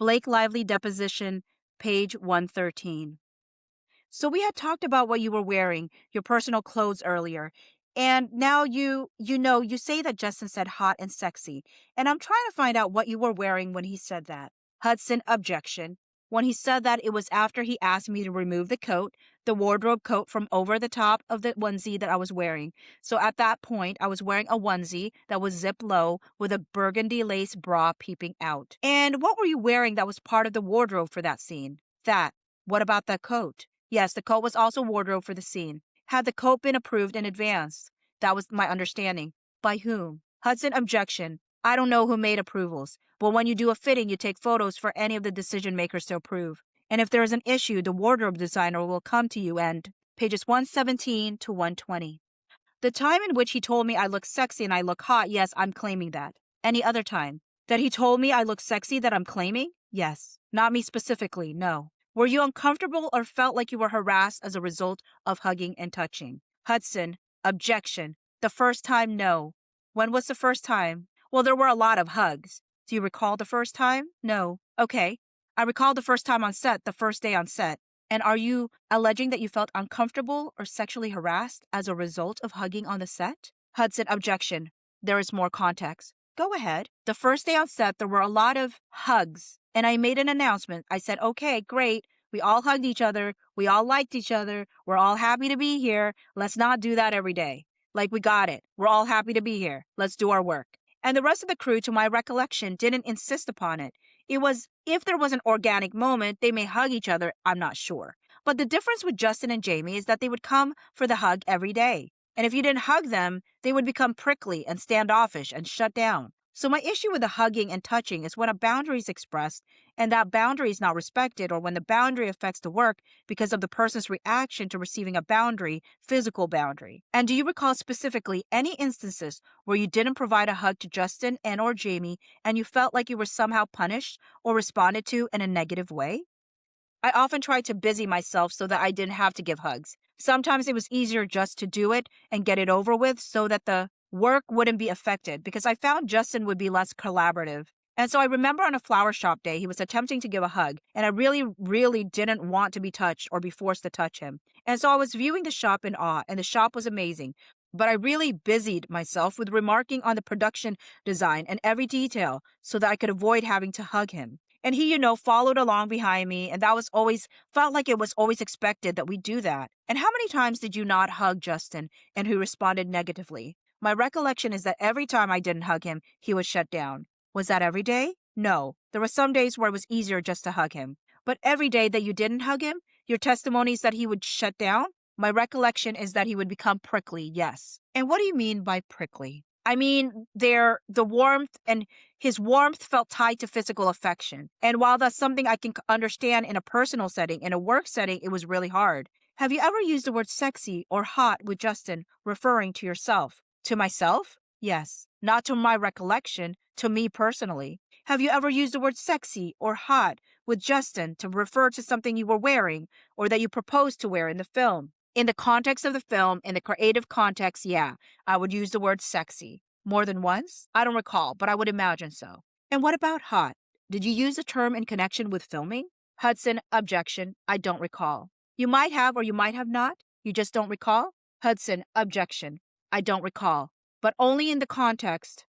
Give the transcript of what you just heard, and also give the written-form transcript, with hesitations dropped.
Blake Lively Deposition, page 113. So we had talked about what you were wearing, your personal clothes earlier. And now you say that Justin said hot and sexy. And I'm trying to find out what you were wearing when he said that. Hudson, objection. When he said that, it was after he asked me to remove the coat, the wardrobe coat from over the top of the onesie that I was wearing. So at that point, I was wearing a onesie that was zipped low with a burgundy lace bra peeping out. And what were you wearing that was part of the wardrobe for that scene? That. What about that coat? Yes, the coat was also wardrobe for the scene. Had the coat been approved in advance? That was my understanding. By whom? Hudson, objection. I don't know who made approvals, but when you do a fitting, you take photos for any of the decision makers to approve. And if there is an issue, the wardrobe designer will come to you and pages 117 to 120. The time in which he told me I look sexy and I look hot, yes, I'm claiming that. Any other time? That he told me I look sexy that I'm claiming? Yes. Not me specifically, no. Were you uncomfortable or felt like you were harassed as a result of hugging and touching? Hudson, objection. The first time, no. When was the first time? Well, there were a lot of hugs. Do you recall the first time? No. Okay. I recall the first time on set, the first day on set. And are you alleging that you felt uncomfortable or sexually harassed as a result of hugging on the set? Hudson, objection. There is more context. Go ahead. The first day on set, there were a lot of hugs. And I made an announcement. I said, okay, great. We all hugged each other. We all liked each other. We're all happy to be here. Let's not do that every day. Like, we got it. We're all happy to be here. Let's do our work. And the rest of the crew, to my recollection, didn't insist upon it. It was, if there was an organic moment, they may hug each other, I'm not sure. But the difference with Justin and Jamey is that they would come for the hug every day. And if you didn't hug them, they would become prickly and standoffish and shut down. So my issue with the hugging and touching is when a boundary is expressed and that boundary is not respected, or when the boundary affects the work because of the person's reaction to receiving a boundary, physical boundary. And do you recall specifically any instances where you didn't provide a hug to Justin and or Jamey and you felt like you were somehow punished or responded to in a negative way? I often tried to busy myself so that I didn't have to give hugs. Sometimes it was easier just to do it and get it over with so that the work wouldn't be affected, because I found Justin would be less collaborative. And so I remember on a flower shop day, he was attempting to give a hug, and I really didn't want to be touched or be forced to touch him. And so I was viewing the shop in awe, and the shop was amazing. But I really busied myself with remarking on the production design and every detail so that I could avoid having to hug him. And he, followed along behind me, and that was always, felt like it was always expected that we do that. And how many times did you not hug Justin and who responded negatively? My recollection is that every time I didn't hug him, he would shut down. Was that every day? No. There were some days where it was easier just to hug him. But every day that you didn't hug him, your testimony is that he would shut down? My recollection is that he would become prickly, yes. And what do you mean by prickly? I mean, the warmth, and his warmth felt tied to physical affection. And while that's something I can understand in a personal setting, in a work setting, it was really hard. Have you ever used the word sexy or hot with Justin, referring to yourself? To myself? Yes. Not to my recollection, to me personally. Have you ever used the word sexy or hot with Justin to refer to something you were wearing or that you proposed to wear in the film? In the context of the film, in the creative context, yeah, I would use the word sexy. More than once? I don't recall, but I would imagine so. And what about hot? Did you use the term in connection with filming? Hudson, objection. I don't recall. You might have or you might have not. You just don't recall? Hudson, objection. I don't recall, but only in the context